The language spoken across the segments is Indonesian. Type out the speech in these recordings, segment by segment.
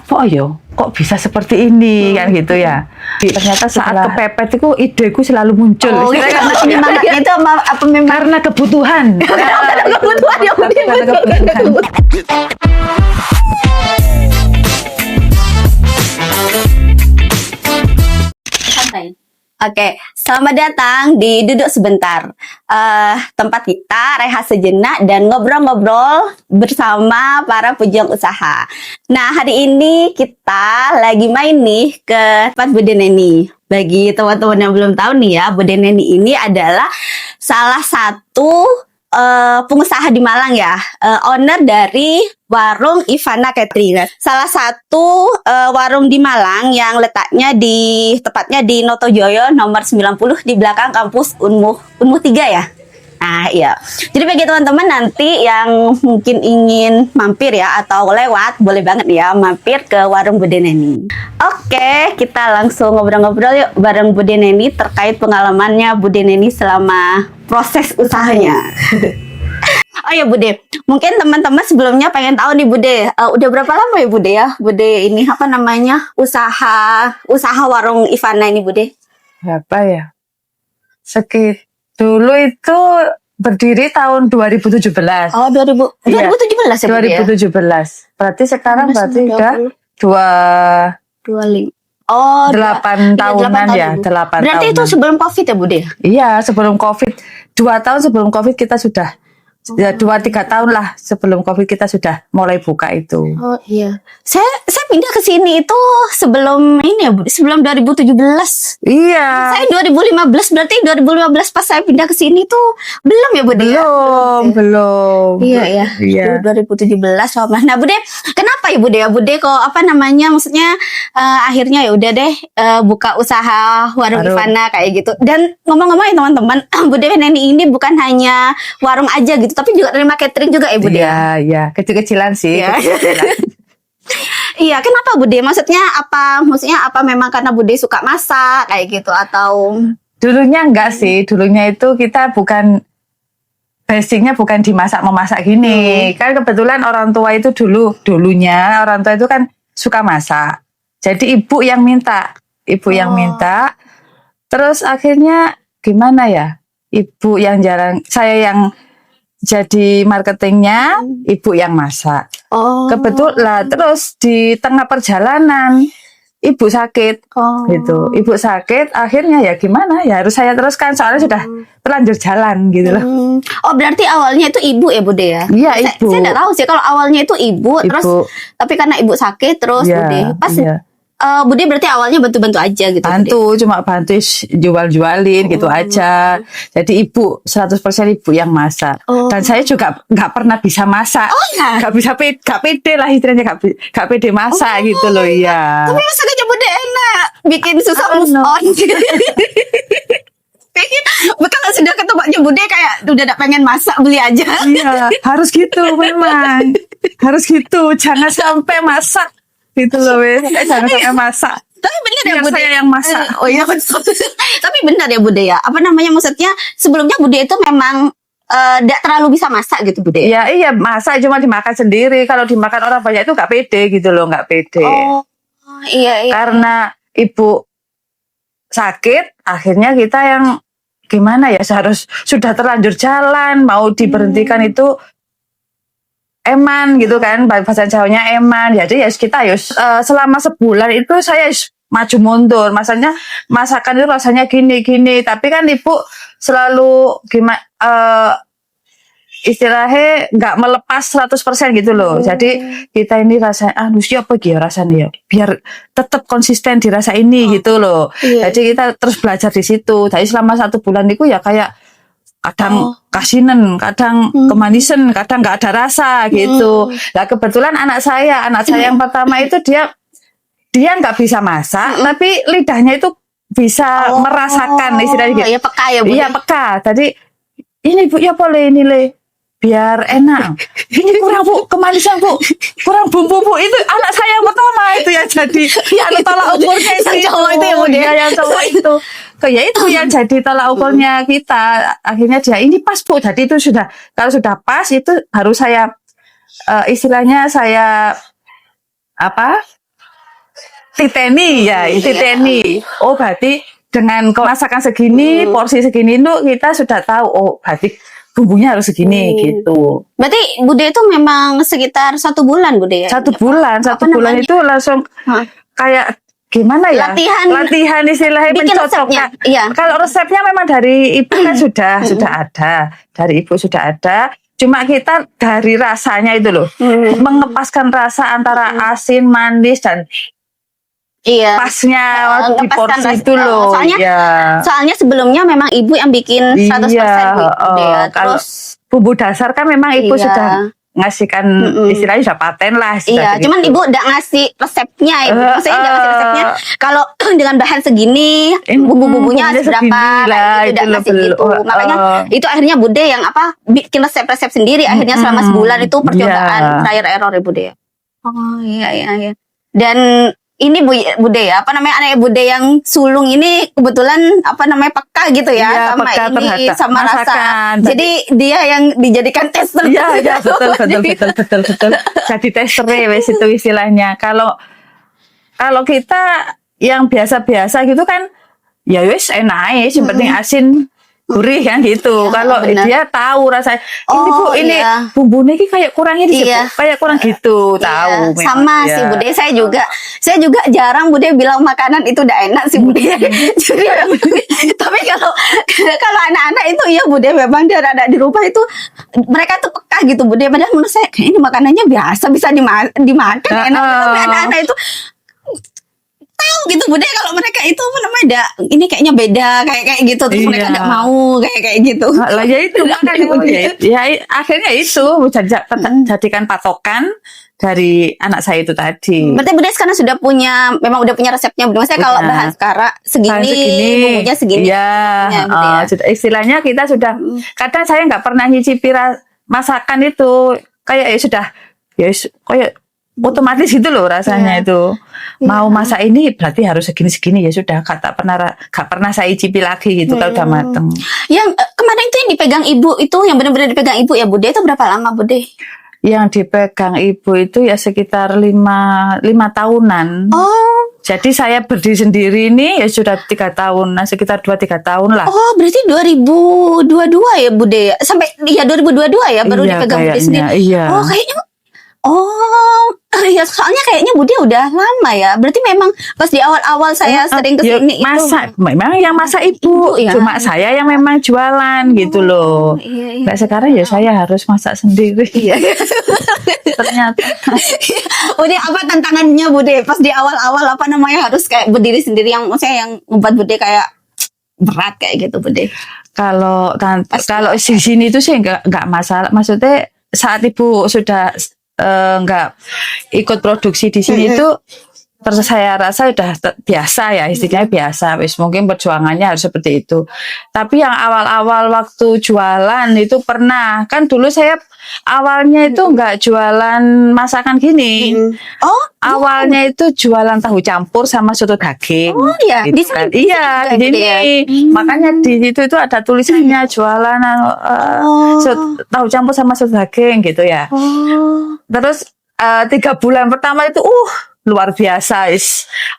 apa yo? Kok bisa seperti ini kan gitu ya. Ternyata saat kepepet itu ideku selalu muncul. Oh, karena penyemangatnya itu apa memang Karena kebutuhan. karena kebutuhan ya Bude, Karena betul, karena kebutuhan. kebutuhan. Santai. Oke, selamat datang di Duduk Sebentar. Tempat kita rehat sejenak dan ngobrol-ngobrol bersama para pejuang usaha. Nah, hari ini kita lagi main nih ke tempat Bude Neni. Bagi teman-teman yang belum tahu nih ya, Bude Neni ini adalah salah satu pengusaha di Malang ya, owner dari warung Ivana Catering. Salah satu warung di Malang yang letaknya tepatnya di Notojoyo nomor 90 di belakang kampus Unmuh 3 ya. Nah, iya. Jadi bagi teman-teman nanti yang mungkin ingin mampir ya atau lewat, boleh banget ya mampir ke warung Bude Neni. Oke, kita langsung ngobrol-ngobrol yuk bareng Bude Neni terkait pengalamannya Bude Neni selama proses usahanya. Oh ya Bude, mungkin teman-teman sebelumnya pengen tahu nih Bude, udah berapa lama ya Bude ya? Bude ini apa namanya? Usaha warung Ivana ini Bude? Berapa ya? Dulu itu berdiri tahun 2017. Oh, 2017 Iya, ya Bude ya? 2017. Berarti sekarang berarti udah 25. Oh, 8 tahunan tahun, ya, Bu. 8 Berarti itu tahunan. sebelum Covid ya Bude? Iya, sebelum Covid. 2 tahun sebelum Covid kita sudah, ya 2-3 tahun lah sebelum Covid kita sudah mulai buka itu. Oh iya. Saya pindah ke sini itu sebelum ini ya Bu, sebelum 2017. Iya. Saya 2015, berarti 2015 pas saya pindah ke sini tuh belum ya Bude? ya? Belum. Iya ya. Iya. 2017 sama. Nah Bude, kenapa ya Bude ya? Bude kok apa namanya? Maksudnya akhirnya ya udah deh buka usaha warung Ivana kayak gitu. Dan ngomong-ngomong ya teman-teman, Bude Neni ini bukan hanya warung aja gitu, tapi juga terima catering juga ya Bude. Iya, iya, kecil-kecilan sih. Iya. Kecil-kecilan. Iya, kenapa Bude? Maksudnya apa memang karena Bude suka masak kayak gitu atau Dulunya enggak sih, dulunya itu kita bukan basicnya bukan memasak gini. Kan kebetulan orang tua itu dulunya orang tua itu kan suka masak. Jadi ibu yang minta, minta. Terus akhirnya gimana ya? Ibu yang saya yang jadi marketingnya, ibu yang masak. Kebetulan terus di tengah perjalanan ibu sakit, gitu. Ibu sakit, akhirnya ya gimana? Ya harus saya teruskan soalnya sudah terlanjur jalan gitu loh. Oh, berarti awalnya itu ibu ya Bude ya? Iya, ibu. Saya nggak tahu sih kalau awalnya itu ibu, terus tapi karena ibu sakit terus Iya, Bude. Pas iya. Bude berarti awalnya bantu-bantu aja gitu. Bantu, cuma bantu jual-jualin gitu aja. Jadi ibu, 100% ibu yang masak. Dan saya juga nggak pernah bisa masak. Oh ya? Nggak pede lah istilahnya, nggak pede masak gitu loh, iya. Tapi masak aja Bude enak, bikin susah move on. Kalau sudah ketebaknya Bude kayak udah gak pengen masak, beli aja. Iya, harus gitu memang. Harus gitu, jangan sampai masak gitu loh, jangan sampai masak. Tapi benar ya Biar Bude. saya yang masak. Oh iya betul. Tapi benar ya Bude ya. Apa namanya maksudnya sebelumnya Bude itu memang tidak terlalu bisa masak gitu Bude. Ya iya, masak cuma dimakan sendiri. Kalau dimakan orang banyak itu nggak pede gitu loh, nggak pede. Oh iya. Karena ibu sakit, akhirnya kita yang gimana ya, sudah terlanjur jalan, mau diberhentikan itu eman gitu kan, bahasa Jawanya eman. Jadi ya kita selama sebulan itu saya maju mundur. Masakan itu rasanya gini, tapi kan ibu selalu istilahnya nggak melepas 100% gitu loh. Jadi kita ini rasanya siapa gitu rasanya ya, biar tetap konsisten di rasa ini gitu loh. Jadi kita terus belajar di situ. Jadi selama 1 bulan itu ya kayak kadang kasinen, kadang kemanisan, kadang nggak ada rasa gitu. Nah kebetulan anak saya yang pertama itu dia nggak bisa masak, tapi lidahnya itu bisa merasakan istilahnya gitu. Iya peka ya Bu. Iya peka. Tadi ini Bu ya boleh ini le, biar enak. Ini kurang Bu, kemanisan Bu, kurang bumbu Bu. Itu anak saya yang pertama itu ya jadi tolak ukurnya Yang cowok itu ya Bu dia. Yang cowok itu. Ya itu yang jadi tolak ukurnya kita. Akhirnya dia ini pas Bu. Jadi itu kalau sudah pas itu harus saya istilahnya saya titeni ya, titeni. Oh berarti dengan masakan segini, porsi segini itu kita sudah tahu. Oh berarti bumbunya harus segini gitu. Berarti Bude itu memang sekitar 1 bulan Bude ya? 1 bulan, Apa 1 bulan namanya? itu langsung kayak gimana ya? Latihan istilahnya bikin resepnya. mencocokkan. Iya. Kalau resepnya memang dari ibu kan sudah ada, dari ibu sudah ada. Cuma kita dari rasanya itu loh, mengepaskan rasa antara asin, manis dan Iya. pasnya di ngepaskan porsi rasa- itu loh. soalnya- ya. Soalnya sebelumnya memang ibu yang bikin 100% Bu, Bude ya. Kalau Terus bumbu dasar kan memang ibu Iya. sudah ngasihkan istilahnya sudah paten lah. iya, cuman ibu udah ngasih resepnya ibu. Maksudnya udah ngasih resepnya kalau dengan bahan segini, bumbu-bumbunya bumbunya seberapa, segini lah, kayak gitu, udah itu ngasih lebih- gitu. Makanya itu akhirnya Bude yang bikin resep-resep sendiri. Akhirnya selama sebulan itu percobaan, Iya. trial error ya Bude ya. Oh iya. Dan ini Bude ya, anak Bude yang sulung ini kebetulan peka gitu ya Iya, sama peka ini terhadap sama rasa. masakan. Jadi dia yang dijadikan tester. Iya, betul. Jadi tester wes itu istilahnya. Kalau kita yang biasa-biasa gitu kan, ya wes enak aja, yang penting asin, gurih kan gitu. Iya, Kalau benar. dia tahu rasanya, ini Oh, Bu, ini iya. bumbunya ini kayak kurang ini, sih, Iya. Bu. Kayak kurang gitu, tahu. Iya, memang, sama ya. sih Bude, saya juga jarang Bude bilang makanan itu udah enak sih Bude. Jadi tapi kalau anak-anak itu iya Bude, memang dia ada di rumah itu mereka tuh peka gitu Bude. Padahal menurut saya kayak ini makanannya biasa bisa dimakan enak, tapi anak-anak itu tahu gitu Bude kalau mereka itu ini kayaknya beda kayak gitu terus mereka Iya. nggak mau kayak gitu. Lah ya itu makanya akhirnya itu jadikan patokan dari anak saya itu tadi. Berarti Bude sekarang memang udah punya resepnya. Maksudnya kalau Punya. bahan sekarang segini, bumbunya segini. Iya, Ya, Bude ya. istilahnya kita sudah. Kadang saya nggak pernah nyicipi masakan itu kayak ya sudah, ya kayak otomatis gitu loh rasanya Iya. itu. Mau masak ini berarti harus segini-segini ya sudah. Gak pernah saya cicipi lagi gitu kalau udah mateng. Yang kemarin itu yang dipegang ibu itu, yang benar-benar dipegang ibu ya Bude, itu berapa lama Bude? Yang dipegang ibu itu ya sekitar 5 tahunan. Oh, Jadi saya berdiri sendiri ini ya sudah 3 tahun, sekitar 2-3 tahun lah. oh berarti 2022 ya Bude? Sampai ya 2022 ya baru Iya, dipegang Bude kayaknya, sendiri. iya. Oh kayaknya. Oh, ya soalnya kayaknya Bude udah lama ya. Berarti memang pas di awal-awal saya sering Ya, kesini itu. memang yang masak ibu, Ibu, ya. cuma saya yang memang jualan gitu loh. Iya. Nah sekarang ya saya harus masak sendiri. Iya. Ternyata. Bude, apa tantangannya Bude pas di awal-awal harus kayak berdiri sendiri yang maksudnya yang membuat Bude kayak berat kayak gitu Bude. Kalau di sini itu sih nggak masalah. Maksudnya saat ibu sudah nggak ikut produksi di sini itu terus saya rasa udah biasa ya, istilahnya biasa. Wis mungkin perjuangannya harus seperti itu. Tapi yang awal-awal waktu jualan itu pernah kan dulu saya awalnya itu nggak jualan masakan gini. Oh, Awalnya itu jualan tahu campur sama soto daging. Oh, iya. Gitu Di sini- kan. di sini Iya, juga di gitu sini. ya? Makanya di situ itu ada tulisannya jualan tahu campur sama soto daging gitu ya. Oh. Terus 3 bulan pertama itu luar biasa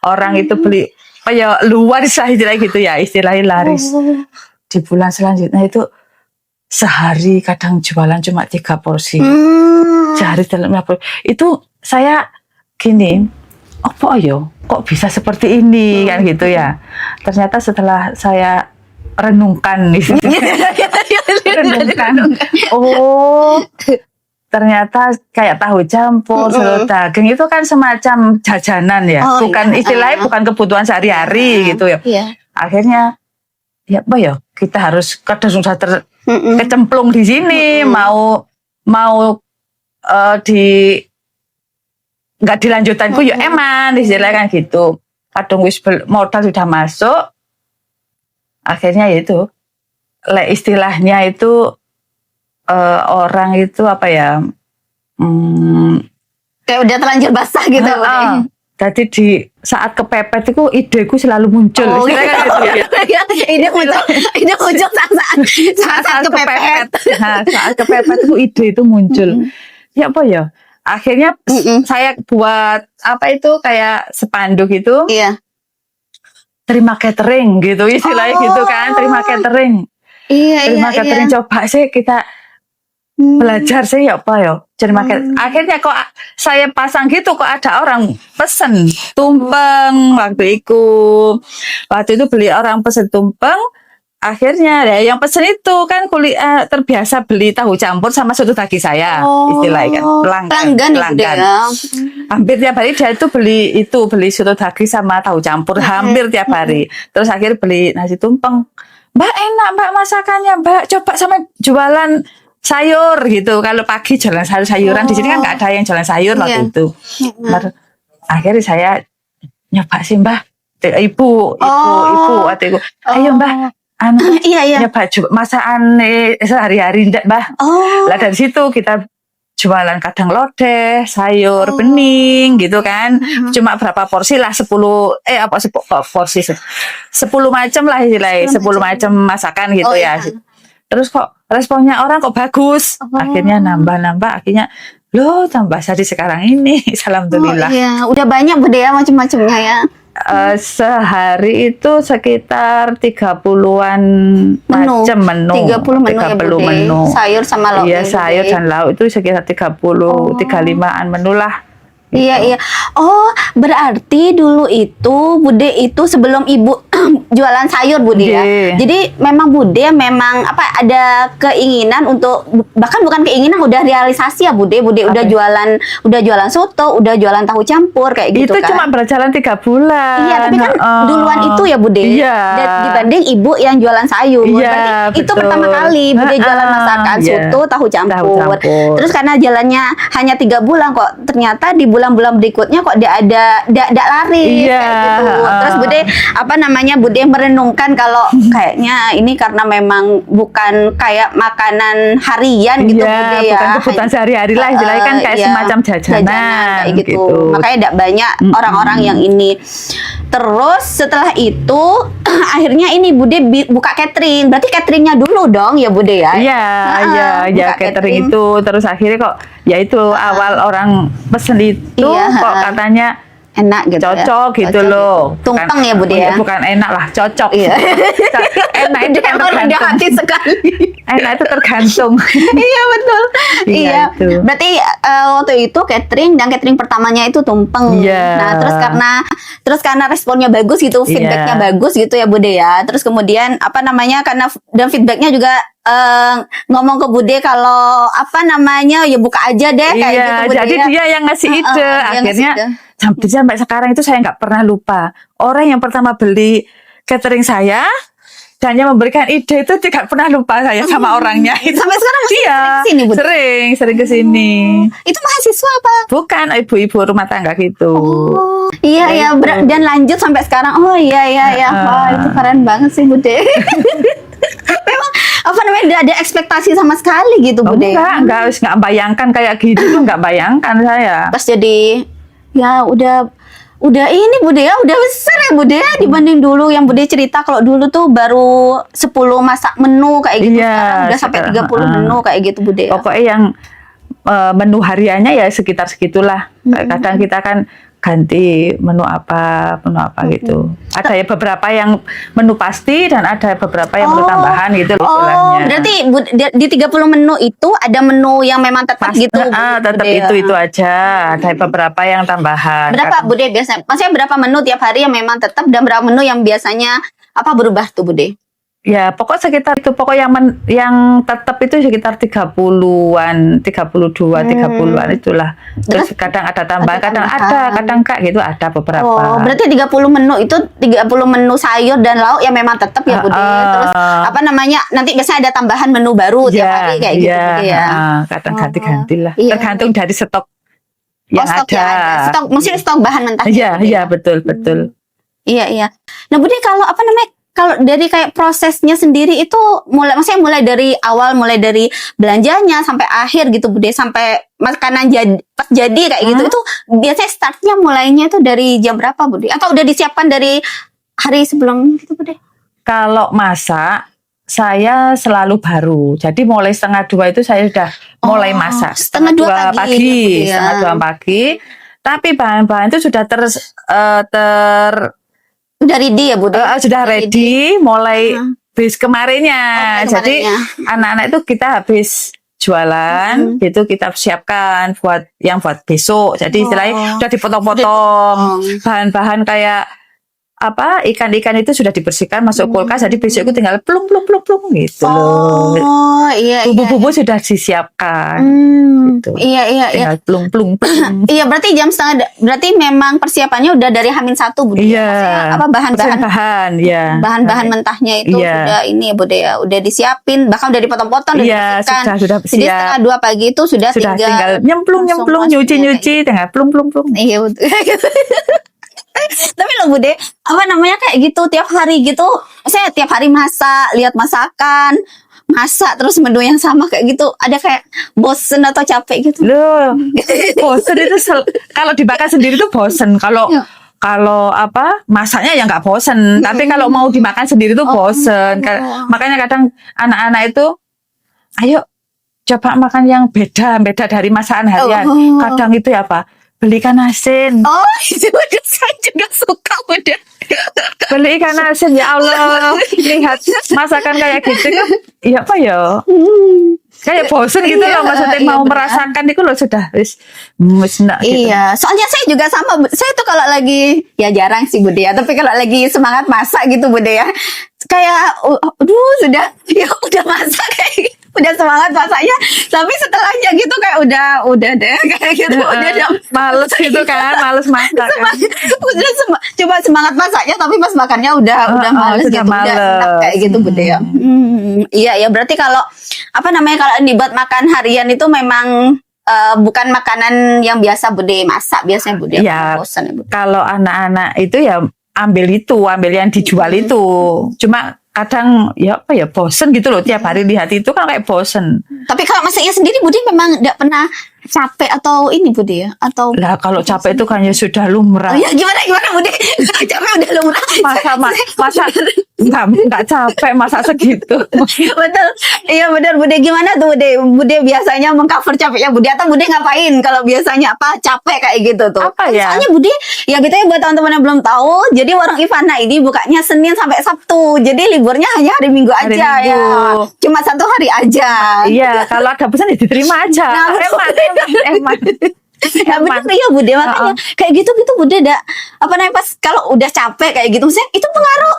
orang itu beli kayak luar istilahnya gitu ya, istilahnya laris. Di bulan selanjutnya itu sehari kadang jualan cuma 3 porsi. Sehari dalam 5 porsi. Itu saya gini, apa yo kok bisa seperti ini kan gitu ya. Ternyata setelah saya renungkan ternyata kayak tahu campur, soto daging itu kan semacam jajanan ya, Oh, bukan iya. istilahnya bukan kebutuhan sehari-hari gitu ya. Iya. Akhirnya ya apa ya, kita harus kadang sudah kecemplung di sini, mau nggak dilanjutanku ya eman istilahnya kan gitu. Kadang wis modal sudah masuk, akhirnya ya itu istilahnya itu orang itu apa ya, Kayak udah terlanjur basah gitu Bude. jadi di saat kepepet itu ideku selalu muncul. Oh, Istilahnya gitu. kan gitu ya. Ini muncul saat kepepet. Nah, saat kepepet itu ide itu muncul. Ya apa ya? akhirnya saya buat apa itu kayak spanduk itu, Iya. terima catering gitu istilahnya gitu kan, terima catering. Iya, Terima iya, catering, iya. coba sih kita belajar sih ya apa ya. Terima catering. Akhirnya kok saya pasang gitu, kok ada orang pesen tumpeng waktu itu. Waktu itu beli orang pesen tumpeng. Akhirnya ya yang pesen itu kan terbiasa beli tahu campur sama soto daging saya, istilahnya kan Pelanggan ya, Bude, ya. Hampir tiap hari dia itu beli soto daging sama tahu campur hampir tiap hari. Terus akhirnya beli nasi tumpeng. Mbak, enak Mbak masakannya Mbak, coba sama jualan sayur gitu. Kalau pagi jualan sayur-sayuran, di sini kan nggak ada yang jualan sayur waktu itu. Akhirnya saya nyoba sih Mbak, ibu, adikku, ayo Mbak, nyoba masakan sehari-hari ndak Mbak. Lah dari situ kita jualan kadang lodeh, sayur bening gitu kan. Cuma berapa porsi lah, 10 porsi 10 macam lah istilahnya, 10 macam masakan gitu ya. Terus kok responnya orang kok bagus. Akhirnya nambah-nambah, akhirnya loh tambah jadi sekarang ini. Alhamdulillah. Iya, udah banyak Bude ya macam-macamnya ya. Sehari itu sekitar 30-an macam menu. 30 menu 30 ya Bude. menu. Sayur sama lauk. Iya, sayur dan lauk itu sekitar 35-an menu lah. Iya, iya. Oh, berarti dulu itu Bude itu sebelum Ibu jualan sayur Bude ya. Jadi memang Bude memang ada keinginan untuk, bahkan bukan keinginan, udah realisasi ya Bude. Bude udah jualan soto, udah jualan tahu campur kayak gitu itu kan. Itu cuma berjalan 3 bulan. Iya, tapi kan duluan itu ya Bude. Iya. Dibanding Ibu yang jualan sayur. Iya, berarti itu pertama kali Bude jualan masakan soto, tahu campur. Terus karena jalannya hanya 3 bulan kok, ternyata di bulan-bulan berikutnya kok dia ada laris kayak gitu. Terus Bude Bude merenungkan kalau kayaknya ini karena memang bukan kayak makanan harian gitu Bude ya. Bukan kebutuhan sehari-hari lah istilahnya kan kayak semacam jajanan kayak gitu. Makanya tidak banyak orang-orang yang ini. Terus setelah itu akhirnya ini Bude buka catering. Berarti cateringnya dulu dong ya Bude ya? Iya, catering itu. Terus akhirnya kok ya itu awal orang pesen itu kok katanya enak gitu, cocok ya? Gitu loh. Tumpeng ya Bude ya? Bukan enak lah, cocok. Iya. Enak itu kan tergantung. Hati sekali. Enak itu tergantung. Iya betul. Iya. Itu. Berarti waktu itu catering pertamanya itu tumpeng. Nah terus karena responnya bagus gitu, feedbacknya bagus gitu ya Bude ya. Terus kemudian karena dan feedbacknya juga ngomong ke Bude kalau ya buka aja deh kayak gitu Bude. Jadi dia yang ngasih ide. Akhirnya sampai sekarang itu saya nggak pernah lupa. Orang yang pertama beli catering saya dan yang memberikan ide itu tidak pernah lupa saya sama orangnya. Sampai sekarang masih sering kesini Bude? Sering kesini. Itu mahasiswa apa? Bukan, ibu-ibu rumah tangga gitu. Iya. Dan lanjut sampai sekarang. Iya. Wah, itu keren banget sih Bude. Memang ada ekspektasi sama sekali gitu Bude. Enggak bayangkan kayak gitu tuh, enggak bayangkan saya. Pas jadi ya udah ini Bude ya, udah besar ya Bude ya, dibanding dulu yang Bude cerita kalau dulu tuh baru 10 masak menu kayak gitu. Sekarang udah sampai 30 menu kayak gitu Bude ya. Pokoknya yang menu hariannya ya sekitar segitulah. Kadang kita kan ganti menu apa gitu. Ada ya beberapa yang menu pasti dan ada beberapa yang menu tambahan gitu istilahnya. Berarti di 30 menu itu ada menu yang memang tetap gitu. Tetap itu aja. Ada beberapa yang tambahan. Berapa Bude biasanya? Maksudnya berapa menu tiap hari yang memang tetap dan berapa menu yang biasanya berubah tuh Bude? Ya, pokok sekitar itu. Pokok yang tetap itu sekitar 30-an, 30-an itulah. Terus kadang ada tambahan, kadang enggak gitu, ada beberapa. Berarti 30 menu itu 30 menu sayur dan lauk yang memang tetap ya Bude. Terus nanti biasanya ada tambahan menu baru tiap hari kayak gitu Bude ya. Kadang ganti-ganti lah. Tergantung dari stok yang ada. Stok, maksudnya stok bahan mentah. Iya, betul. Iya. Nah Bude, kalau dari kayak prosesnya sendiri itu mulai dari awal, mulai dari belanjanya sampai akhir gitu Bude, sampai makanan pas jadi kayak gitu, itu biasanya startnya mulainya itu dari jam berapa Bude? Atau udah disiapkan dari hari sebelumnya gitu Bude? Kalau masak saya selalu baru. Jadi mulai 1:30 itu saya sudah mulai masak. 1:30 pagi, ya, Bu, ya. 1:30 pagi. Tapi bahan-bahan itu sudah Udah ready ya, Bu? sudah ready mulai bis kemarinnya. Oh, Jadi anak-anak itu kita habis jualan gitu kita siapkan buat besok. Jadi istilahnya sudah dipotong-potong. Bahan-bahan kayak apa ikan-ikan itu sudah dibersihkan masuk kulkas. Jadi besok itu tinggal plung gitu loh. Oh, iya. Bumbu-bumbu sudah disiapkan. Gitu. Iya. Tinggal plung. Iya, berarti berarti memang persiapannya udah dari H-1, Bu. Iya. Maksudnya apa bahan-bahan ya. Bahan-bahan mentahnya itu sudah ini ya, Bu ya. Udah disiapin, bahkan udah dipotong-potong dan dibersihkan. Sudah Jadi siap. 1:30 pagi itu sudah tinggal nyemplung, nyuci, tinggal plung. Iya, betul. Tapi loh Bude, apa namanya kayak gitu tiap hari gitu. Saya tiap hari masak, lihat masakan, masak terus menu yang sama kayak gitu. Ada kayak bosen atau capek gitu. Loh, bosen itu kalau dibakar sendiri tuh bosen. Kalau apa masaknya ya nggak bosen. Tapi kalau mau dimakan sendiri tuh bosen. Makanya kadang anak-anak itu, ayo coba makan yang beda dari masakan harian. Kadang itu ya apa? Beli ikan asin. Oh, itu saya juga suka udah. Beli ikan asin ya Allah. Lihat masakan kayak gitu kan. Iya apa ya? Kayak bosen gitu loh maksudnya mau merasakan itu loh sudah wis nak gitu. Iya, soalnya saya juga sama. Saya tuh kalau lagi ya jarang sih Bude ya, tapi kalau lagi semangat masak gitu Bude ya. Kayak aduh sudah masak kayak udah semangat masaknya, tapi setelahnya gitu kayak udah deh kayak gitu udah males gitu kan, males masak kan. Coba semangat masaknya tapi pas makannya udah males gitu, males. udah enak kayak gitu Bude ya. Iya ya, berarti kalau apa namanya kalau dibuat makan harian itu memang bukan makanan yang biasa Bude masak biasanya Bude. Ya, bosan ya Bude. Kalau anak-anak itu ya ambil yang dijual itu. Cuma kadang ya apa ya bosen gitu loh tiap hari lihat itu kan kayak bosen. Tapi kalau masaknya sendiri Bude memang tidak pernah capek atau ini Bude ya? Atau lah kalau capek itu kan ya sudah lumrah. Oh ya gimana Bude? Capek udah lumrah. Masa nggak capek masak segitu. Betul. Iya benar Bude. Gimana tuh Bude biasanya mengcover capeknya Bude atau Bude ngapain kalau biasanya apa capek kayak gitu tuh? Apa ya? Soalnya Bude ya gitu ya buat teman-teman yang belum tahu. Jadi warung Ivana ini bukanya Senin sampai Sabtu. Jadi liburnya hanya hari Minggu aja ya. Cuma 1 hari aja. Iya, kalau ada pesan ya diterima aja. Nah, Eman. Ya benar ya Bude, makanya kayak gitu Bude apa namanya pas kalau udah capek kayak gitu maksudnya itu pengaruh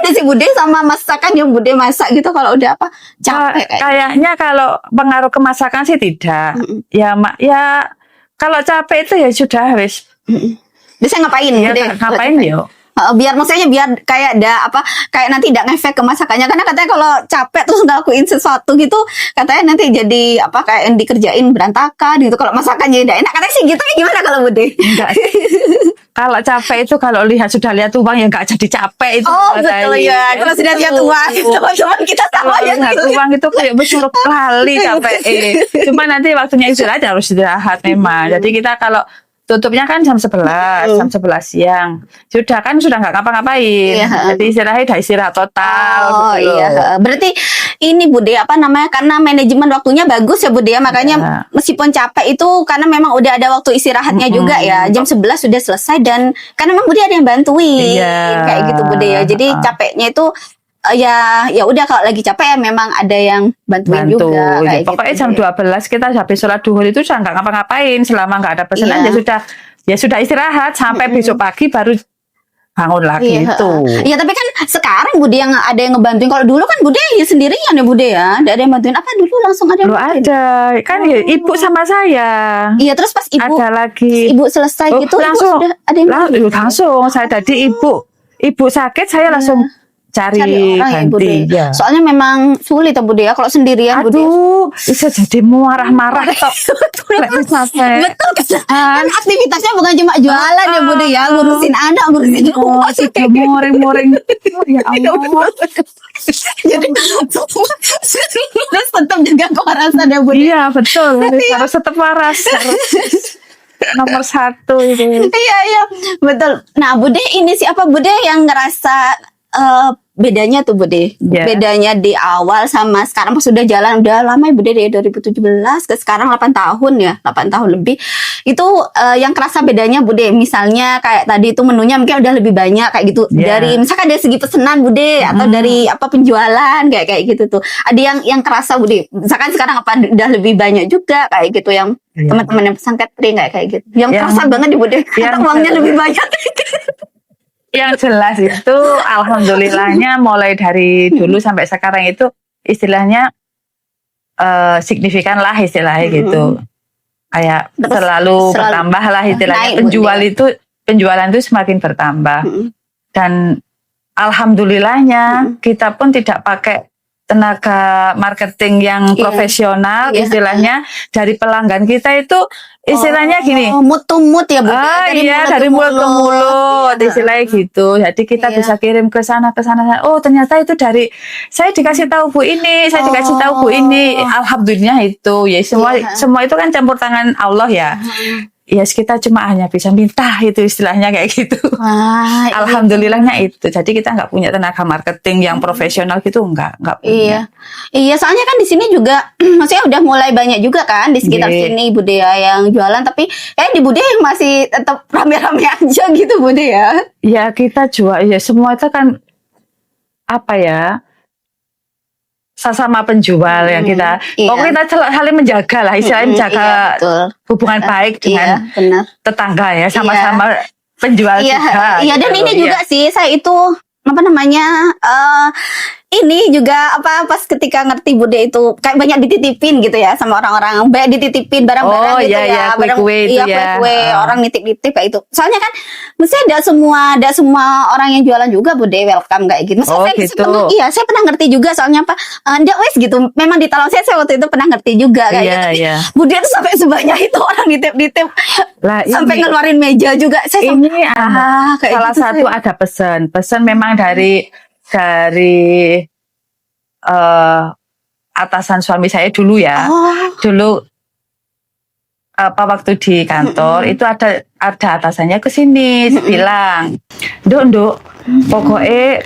deh sih Bude sama masakan yang Bude masak gitu kalau udah apa capek kayak kayaknya kalau pengaruh ke masakan sih tidak. Ya kalau capek itu ya sudah wis. Biasanya ngapain Ya, Bude? ngapain yo? Biar maksudnya biar kayak kayak nanti tidak ngefek ke masakannya karena katanya kalau capek terus ngelakuin sesuatu gitu katanya nanti jadi apa kayak yang dikerjain berantakan gitu kalau masakannya tidak enak katanya sih gitu. Gimana kalau Bude? Enggak. Kalau capek itu kalau sudah lihat uang ya enggak jadi capek itu. Oh betul ya. Kalau sudah lihat uang teman-teman kita sama ya lihat gitu. uang itu kayak bersuruh kali capek. Cuma nanti waktunya istirahat harus istirahat memang. Jadi kita kalau tutupnya kan jam 11 siang. Sudah nggak ngapa-ngapain. Iya. Jadi istirahat total. Oh gitu loh. iya. Berarti ini Bude apa namanya karena manajemen waktunya bagus ya Bude ya. Makanya meskipun capek itu karena memang udah ada waktu istirahatnya juga ya. Jam 11 sudah selesai dan karena memang Bude ada yang bantuin. Iya. Kayak gitu Bude ya. Jadi capeknya itu ya udah kalau lagi capek ya memang ada yang bantuin juga kayak pokoknya gitu, jam 12 kita habis sholat duhur itu sudah nggak ngapa-ngapain selama nggak ada pesanan ya sudah istirahat sampai besok pagi baru bangun lagi itu. Iya tapi kan sekarang Bude yang ada yang ngebantuin. Kalau dulu kan Bude ya sendirian ya Bude ya. Tidak ada yang bantuin apa dulu langsung ada yang bantuin. Ada kan ya ibu sama saya. Iya terus pas ada lagi ibu selesai gitu langsung ibu sudah ada yang bantuin. langsung saya tadi ibu sakit saya langsung cari orang ganti. Ya. Soalnya memang sulit ya Bude ya kalau sendirian Bude. Aduh, bisa jadi marah-marah tok. Betul kan aktivitasnya bukan cuma jualan ya Bude ya, ngurusin anak, ngurusin rumah, moreng-moreng. Oh, ya Allah. Jadi terus tetap jaga kewarasan ya Bude. Iya, betul. Harus tetap waras. Nomor 1 itu. Iya, betul. Nah, Bude ini siapa Bude yang ngerasa bedanya tuh Bude. Ya. Bedanya di awal sama sekarang pas sudah jalan udah lama ya Bude, dari 2017 ke sekarang 8 tahun ya, 8 tahun lebih. Itu yang kerasa bedanya Bude. Misalnya kayak tadi itu menunya mungkin udah lebih banyak kayak gitu. Ya. Dari misalkan dari segi pesanan Bude atau dari apa penjualan kayak gitu tuh. Ada yang kerasa Bude. Misalkan sekarang apa udah lebih banyak juga kayak gitu yang Ya. teman-teman yang pesan catering kayak gitu. Yang kerasa banget di Bude. Atau uangnya lebih banyak. Yang jelas itu alhamdulillahnya mulai dari dulu sampai sekarang itu istilahnya signifikan lah istilahnya gitu. Kayak Terus selalu bertambah lah istilahnya. naik, Penjualan itu semakin bertambah. Dan alhamdulillahnya kita pun tidak pakai tenaga marketing yang profesional istilahnya. Dari pelanggan kita itu istilahnya gini. Mood to mood ya Bu. Dari mulut ke mulut istilahnya gitu. Jadi kita bisa kirim ke sana. Oh ternyata itu dari saya dikasih tahu Bu ini, saya dikasih tahu Bu ini. Alhamdulillah itu ya semua itu kan campur tangan Allah ya. Ya kita cuma hanya bisa minta itu istilahnya kayak gitu. Alhamdulillahnya itu. Jadi kita nggak punya tenaga marketing yang profesional gitu nggak punya. Iya, soalnya kan di sini juga maksudnya udah mulai banyak juga kan di sekitar sini Bude ya yang jualan, tapi di Bude yang masih tetap rame-rame aja gitu Bude ya. Ya kita jual ya semua itu kan apa ya? Sama penjual yang kita pokoknya kita saling menjaga lah istilahnya menjaga hubungan baik dengan tetangga ya sama-sama penjual juga. Iya dan ini juga sih saya itu apa namanya ini juga apa pas ketika ngerti Bude itu kayak banyak dititipin gitu ya sama orang-orang, banyak dititipin barang-barang gitu ya, barang kue orang nitip-nitip kayak itu. Soalnya kan mestinya tidak semua orang yang jualan juga Bude welcome kayak gitu. Maksudnya saya pernah ngerti juga soalnya apa ndak wes gitu. Memang di Talang saya waktu itu pernah ngerti juga kayak gitu. Bude tuh sampai sebanyak itu orang nitip-nitip. Sampai ngeluarin meja juga. Saya salah satu ada pesan memang dari atasan suami saya dulu ya. Dulu waktu di kantor itu ada atasannya ke sini bilang, "Nduk, pokoknya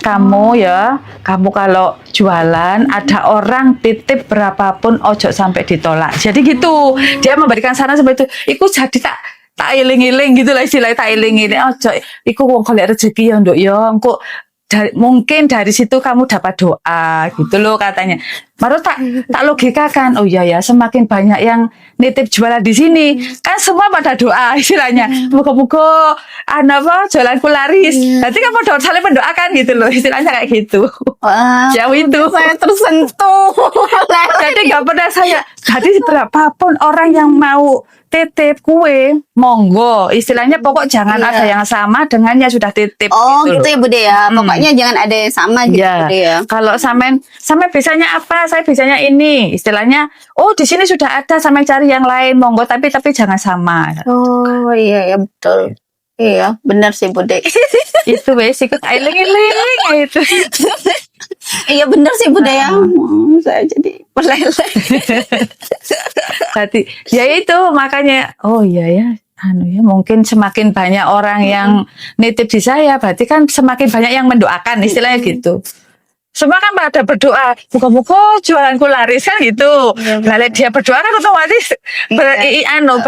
kamu kalau jualan ada orang titip berapapun ojo sampai ditolak." Jadi gitu. Dia memberikan saran seperti itu. Iku jadi tak iling-iling gitu lah istilahnya, tak iling-iling. Ojo iku wong golek rezeki ya Nduk ya. Engko mungkin dari situ kamu dapat doa gitu loh katanya. Baru tak logikakan. Oh iya ya, semakin banyak yang nitip jualan di sini kan semua pada doa istilahnya. Moga-moga jualanku laris. Nanti kamu saling mendoakan gitu loh istilahnya kayak gitu. Jauh itu saya tersentuh. Jadi nggak pernah jadi berapapun orang yang mau titip kue, monggo. Istilahnya pokok jangan ada yang sama dengan yang sudah titip. Gitu ya Bude ya. Pokoknya jangan ada yang sama gitu Bude ya. Kalau sampean bisanya apa? Saya bisanya ini. Istilahnya, di sini sudah ada, sampean cari yang lain, monggo. Tapi jangan sama. Oh iya betul. Iya, benar sih Bude. Itu wes ikut iling-iling itu. Iya benar sih Bude ya. Saya jadi meleleh. Tadi ya itu makanya mungkin semakin banyak orang yang nitip di saya, berarti kan semakin banyak yang mendoakan istilahnya gitu. Semua kan pada berdoa, moga-moga jualanku laris kan gitu. Lalu dia berdoa kan otomatis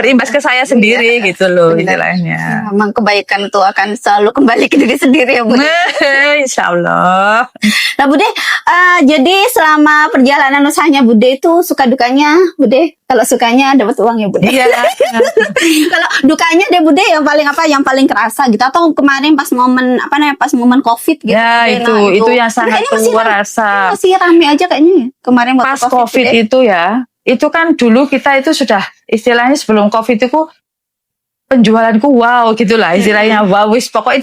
berimbas ke saya sendiri gitu loh istilahnya. Memang kebaikan itu akan selalu kembali ke diri sendiri ya Bude. Insya Allah. Nah Bude, jadi selama perjalanan usahanya Bude itu suka dukanya Bude? Kalau sukanya dapat uang ya Bude. Iya. Kalau dukanya deh Bude yang paling kerasa gitu, atau kemarin pas momen Covid gitu. Ya Bude, itu yang sangat terasa. Masih rame aja kayaknya kemarin pas COVID itu ya. Itu kan dulu kita itu sudah istilahnya sebelum COVID itu penjualanku wow gitulah istilahnya. Wow wis pokoknya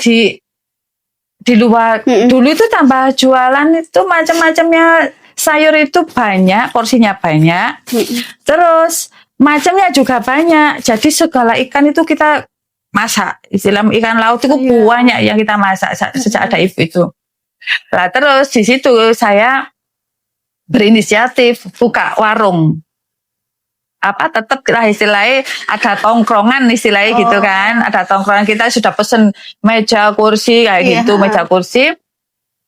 di luar dulu itu tambah jualan itu macam-macamnya. Sayur itu banyak, porsinya banyak. Terus macamnya juga banyak. Jadi segala ikan itu kita masak. Istilah ikan laut itu banyak yang kita masak sejak ada ibu itu. Nah, terus di situ saya berinisiatif buka warung. Tetap lah istilahnya ada tongkrongan istilahnya gitu kan. Ada tongkrongan, kita sudah pesen meja kursi kayak gitu, meja kursi.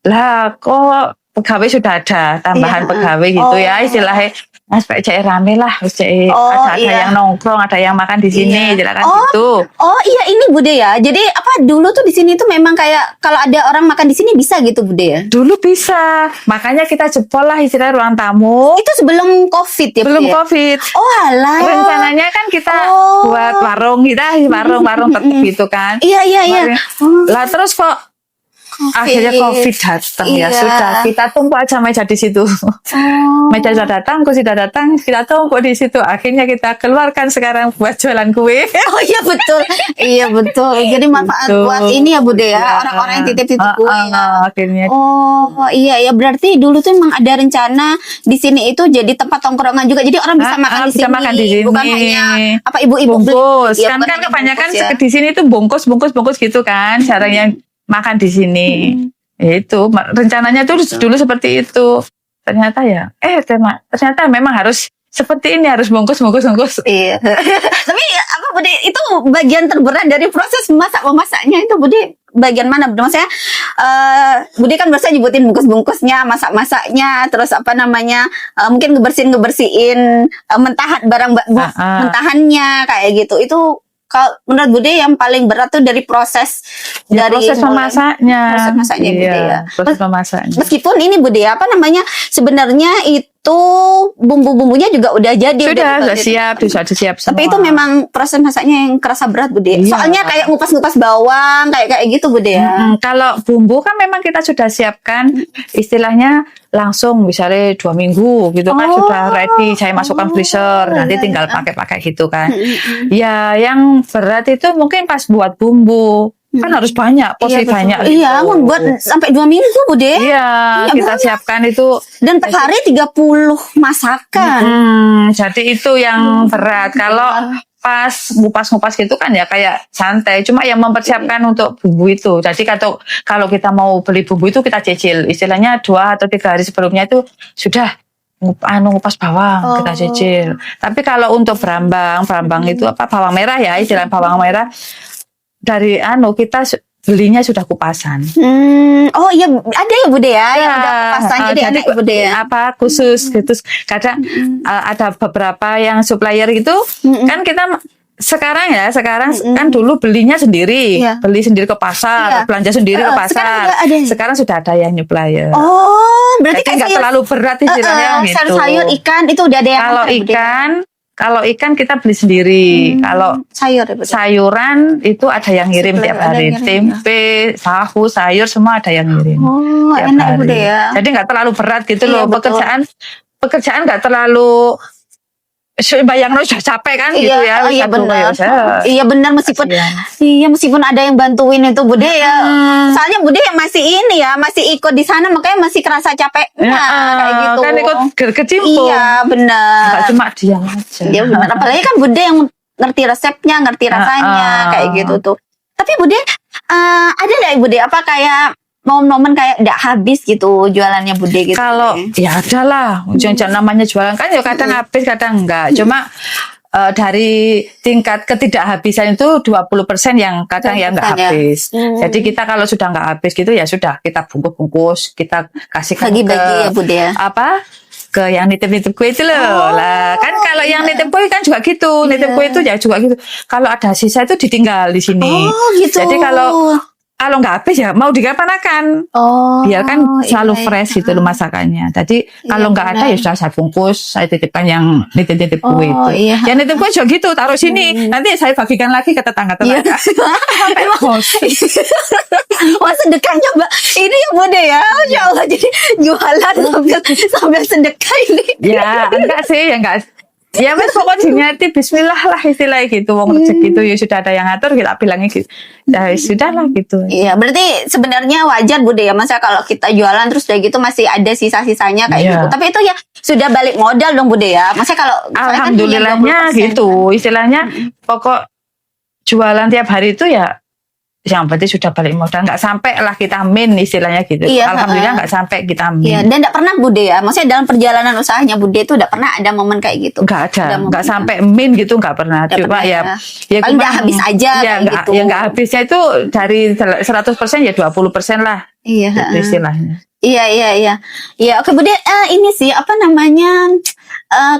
Lah kok pegawai sudah ada, tambahan Iya. pegawai gitu Oh. ya istilahnya. Mas Pak cek rame lah, cek Oh, ada iya. yang nongkrong, ada yang makan di sini, Iya. silakan Oh. gitu. Oh iya ini Bude ya. Jadi apa dulu tuh di sini tuh memang kayak kalau ada orang makan di sini bisa gitu Bude ya. Dulu bisa, makanya kita jebol lah istilah ruang tamu. Itu sebelum Covid ya. Belum Bude ya? COVID. Oh alah. Rencananya kan kita Oh. buat warung warung tetap gitu kan. Iya iya iya. Lah terus kok akhirnya COVID datang ya Iya. sudah, kita tumpuk aja meja di situ. Oh. Meja sudah datang, kursi sudah datang, kita tumpuk di situ. Akhirnya kita keluarkan sekarang buat jualan kue. Oh iya betul. Iya betul. Jadi manfaat Betul. buat ini ya Bude ya. Ya. Orang-orang yang titip-titip kue ya. Akhirnya Oh iya ya berarti dulu tuh emang ada rencana di sini itu jadi tempat tongkrongan juga jadi orang bisa makan di bisa sini makan di sini. bukan hanya apa ibu-ibu bungkus. Iya, Kan bukan hanya kebanyakan bungkus ya. di sini tuh bungkus gitu kan. Caranya makan di sini. Itu rencananya tuh dulu seperti itu. Ternyata ya, ternyata memang harus seperti ini, harus bungkus. Iya. Tapi apa Bude itu bagian terberat dari proses memasaknya itu Bude bagian mana Bude? Maksudnya Bude kan biasanya nyebutin bungkus-bungkusnya, masak-masaknya, terus apa namanya mungkin ngebersihin mentahannya kayak gitu. Itu kalau menurut Bude yang paling berat tuh dari proses Ya, dari proses mulai- memasaknya. proses masaknya Iya, Bude ya. proses memasaknya. Meskipun ini Bude apa namanya sebenarnya itu bumbu-bumbunya juga udah jadi Sudah siap semua. tapi itu memang proses masaknya yang kerasa berat Bude. Iya. Soalnya kayak ngupas-ngupas bawang kayak gitu Bude ya. Kalau bumbu kan memang kita sudah siapkan istilahnya langsung misalnya 2 minggu gitu kan Oh. sudah ready, saya masukkan freezer, nanti iya, tinggal iya. pakai gitu kan. Ya yang berat itu mungkin pas buat bumbu kan harus banyak, porsi betul. banyak Iya, gitu. membuat sampai 2 minggu Bude. Iya, Iya, kita banyak. siapkan itu. Dan per hari 30 masakan. Jadi itu yang berat. Kalau pas ngupas-ngupas gitu kan ya kayak santai. Cuma yang mempersiapkan untuk bumbu itu. Jadi kalau kita mau beli bumbu itu kita cicil. Istilahnya 2 atau 3 hari sebelumnya itu sudah ngupas bawang Oh. kita cicil. Tapi kalau untuk berambang itu apa bawang merah ya, istilah bawang merah dari kita belinya sudah kupasan. Oh iya ada ya Bude ya yang udah kupasan jadi enak ya Bude ya. apa khusus gitu. Kadang ada beberapa yang supplier itu kan kita sekarang kan dulu belinya sendiri, Iya. beli sendiri ke pasar, Iya. belanja sendiri ke Sekarang pasar. udah ada. Sekarang sudah ada yang supplier. Oh, berarti Jadi nggak sayur- terlalu berat istilahnya gitu. sayur ikan itu udah ada yang Kalau antar, Bude. kalau ikan kita beli sendiri. Kalau sayur ya Bude. sayuran itu ada yang ngirim Supplier tiap ada hari. yang ngirim, Tempe, tahu, sayur semua ada yang ngirim. Oh, tiap enak ya hari. Bude ya. Jadi nggak terlalu berat gitu Iya, loh. betul. Pekerjaan nggak terlalu bayangno sudah capek kan gitu ya. oh, iya Satu benar. kayak, Iya benar meskipun kasihan. iya meskipun ada yang bantuin itu Bude ya. Soalnya Bude yang masih ini ya, masih ikut di sana makanya masih kerasa capeknya kayak gitu. Kan ikut kecimpung. Iya, benar. Nggak cuma diam aja. Iya benar. Apalagi kan Bude yang ngerti resepnya, ngerti rasanya kayak gitu tuh. Tapi Bude ada nggak Bude apa kayak momen-momen kayak nggak habis gitu jualannya Bude gitu? Kalau ya ada lah, jangan namanya jualan kan ya kadang habis kadang enggak. Cuma dari tingkat ketidakhabisan itu 20% yang kadang ya enggak 20% ya. habis. Jadi kita kalau sudah enggak habis gitu ya sudah kita bungkus, kita kasihkan Bagi-bagi ya Bude ya. apa ke yang nitip-nitip kue itu loh. Lah kan kalau yang nitip kue kan juga gitu, nitip kue itu ya juga gitu. Kalau ada sisa itu ditinggal di sini. Oh gitu. Jadi kalau nggak habis ya mau dikapanakan. oh, Biar kan selalu iya, fresh gitu loh masakannya. Jadi kalau nggak ada benar. ya sudah saya bungkus, saya titipkan yang nitip-nitip kue itu. iya. Yang nitip kue juga gitu, taruh sini. Nanti saya bagikan lagi ke tetangga-tetangga. Emang wah sedekah coba ini ya Bude ya, Masya Allah jadi jualan sambil sedekah ini. Ya enggak sih, ya enggak. Ya mas pokoknya niati Bismillah lah istilahnya gitu. Wong rezeki itu ya sudah ada yang ngatur, kita bilangnya gitu. Ya sudah lah gitu. Iya, berarti sebenarnya wajar Bude ya, masa kalau kita jualan terus udah gitu masih ada sisa-sisanya kayak Iya. gitu. Tapi itu ya sudah balik modal dong Bude ya. Masa kalau soalnya kan hanya Alhamdulillahnya 20%. gitu. Istilahnya pokok jualan tiap hari itu ya yang penting sudah balik modal, nggak sampai lah kita min istilahnya gitu. Iya, Alhamdulillah nggak sampai kita min. Iya, dan enggak pernah Bude ya. Maksudnya dalam perjalanan usahanya Bude itu enggak pernah ada momen kayak gitu. Nggak Ada ada, momen nggak sampai min gitu, nggak pernah. Nggak Cuma pernah ya, ya. Paling nggak gimana? habis aja Ya kayak nggak, gitu. ya nggak habisnya itu dari 100% ya 20% lah, Iya, gitu istilahnya. Iya, iya, iya. Iya, oke Bude, ini sih apa namanya?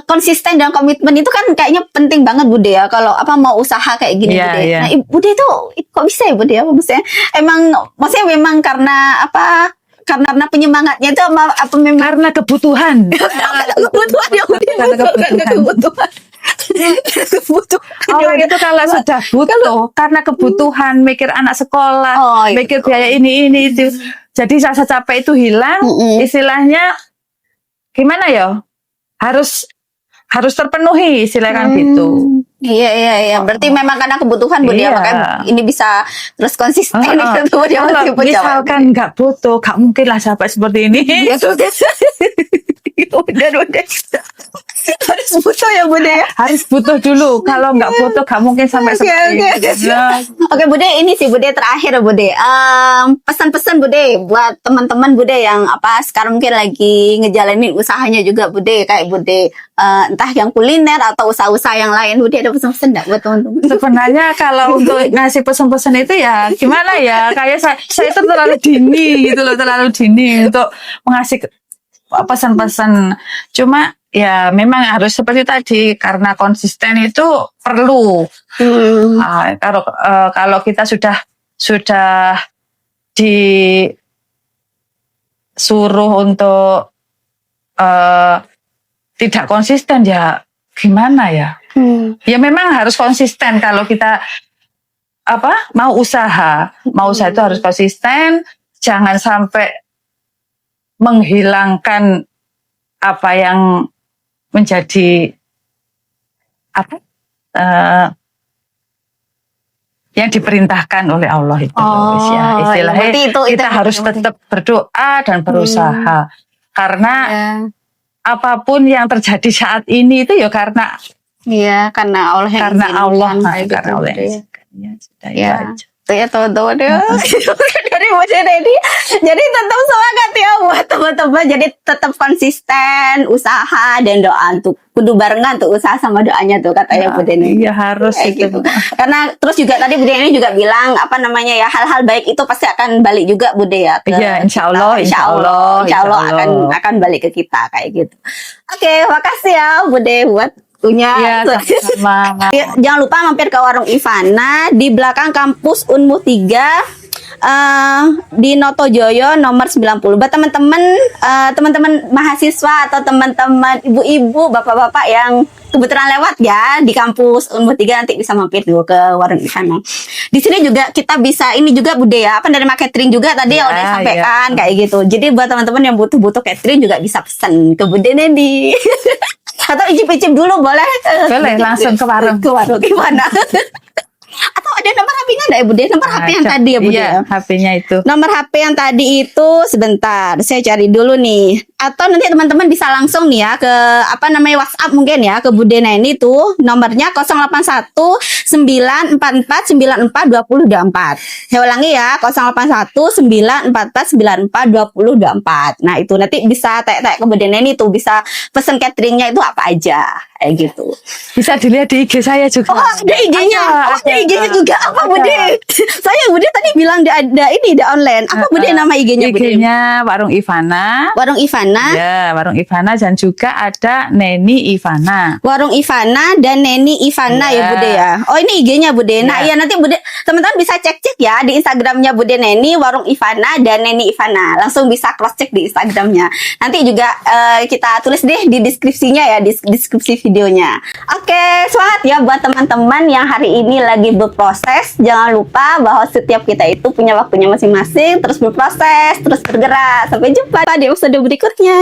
Konsisten dan komitmen itu kan kayaknya penting banget Bude ya, kalau apa mau usaha kayak gini Iya, Bude. iya. Nah, Bude itu kok bisa ya Bude ya? Maksudnya emang maksudnya memang karena apa? Karena penyemangatnya itu apa memang Karena kebutuhan. kebutuhan ya Bude? Karena kebutuhan. Kebutuhan. Kebutuhan. Orang itu kalau sudah butuh karena kebutuhan, mikir anak sekolah, Oh, iya. mikir biaya ini itu. Jadi rasa capek itu hilang, Mm-mm. istilahnya gimana ya? Harus terpenuhi istilahnya kan gitu. Iya, iya, iya. Berarti memang karena kebutuhan Bu dia, Iya. makanya ini bisa terus konsisten gitu Bu dia Kalau meskipun capek. misalkan nggak butuh, gak mungkin lah sampai seperti ini. Iya tuh. Udah. Harus butuh ya Bu ya. Harus butuh dulu. Kalau nggak butuh, gak mungkin sampai Oke, seperti oke. ini. Nah, Oke Bude, ini sih Bude terakhir Bude. Pesan-pesan Bude buat teman-teman Bude yang apa sekarang mungkin lagi ngejalanin usahanya juga Bude, kayak Bude entah yang kuliner atau usaha-usaha yang lain. Bude ada pesan-pesan enggak buat teman-teman? sebenarnya kalau untuk ngasih pesan-pesan itu ya gimana ya, kayak saya itu terlalu dini gitu loh, terlalu dini untuk mengasih pesan-pesan. Cuma ya memang harus seperti tadi, karena konsisten itu perlu. Kalau kita sudah disuruh untuk tidak konsisten ya gimana ya? Ya memang harus konsisten kalau kita mau usaha itu harus konsisten, jangan sampai menghilangkan apa yang menjadi yang diperintahkan oleh Allah itu. Ya, istilahnya berarti itu kita harus tetap berdoa dan berusaha, karena apapun yang terjadi saat ini itu ya karena Allah yang karena izinkan, Allah, kayak gitu, karena Allah Bude. yang izinkan. Ya, sudah itu Ya. aja. Tuh ya teman-teman ya. Dari Bude Neni. Jadi tetap semangat ya buat teman-teman. Jadi tetap konsisten, usaha dan doa untuk kudu barengan tuh usaha sama doanya tuh katanya Bude Neni. Iya harus Kayak itu. gitu. Karena terus juga tadi Bude Neni juga bilang apa namanya ya, hal-hal baik itu pasti akan balik juga Bude ya ke Iya, insya kita. Allah, Insya Allah insya Allah. akan balik ke kita kayak gitu. Oke, makasih ya Bude buat punya. Iya, sama-sama. Ya, jangan lupa mampir ke warung Ivana di belakang kampus Unmu 3 di Notojoyo nomor 90. Buat teman-teman mahasiswa atau teman-teman ibu-ibu, bapak-bapak yang kebetulan lewat ya di kampus Unmu 3, nanti bisa mampir dulu ke warung Ivana. Di sini juga kita bisa ini juga Bude ya, dari catering juga tadi yang udah disampaikan kayak gitu. Jadi buat teman-teman yang butuh catering juga bisa pesan ke Bude Neni. Atau icip-icip dulu boleh. Boleh, langsung ke warung. Ke warung Ivana. Atau ada nomor HP-nya enggak ya Bude? Nomor HP yang tadi ya Bude? Iya, HP-nya itu. Nomor HP yang tadi itu sebentar, saya cari dulu nih. Atau nanti teman-teman bisa langsung nih ya ke WhatsApp mungkin ya ke Bude Neni tuh nomornya 081 944 94 2024. Saya ulangi ya 081 944 94 2024. Nah itu nanti bisa tanya ke Bude Neni tuh, bisa pesen cateringnya itu apa aja kayak gitu. Bisa dilihat di IG saya juga. Oh ada IG-nya, ada IG-nya juga apa Bude? Saya Bude tadi bilang ada online. Apa Bude nama IG-nya Bude? IG-nya Warung Ivana. Warung Ivana. Ya, Warung Ivana, dan juga ada Neni Ivana. Warung Ivana dan Neni Ivana ya Bude ya. Oh ini IG-nya Bude. Nah ya nanti Bude teman-teman bisa cek-cek ya di Instagramnya Bude Neni, Warung Ivana dan Neni Ivana. Langsung bisa cross check di Instagramnya. Nanti juga kita tulis deh di deskripsinya ya, di deskripsi videonya. Oke, semangat ya buat teman-teman yang hari ini lagi berproses. Jangan lupa bahwa setiap kita itu punya waktunya masing-masing. Terus berproses, terus bergerak. Sampai jumpa di episode berikutnya.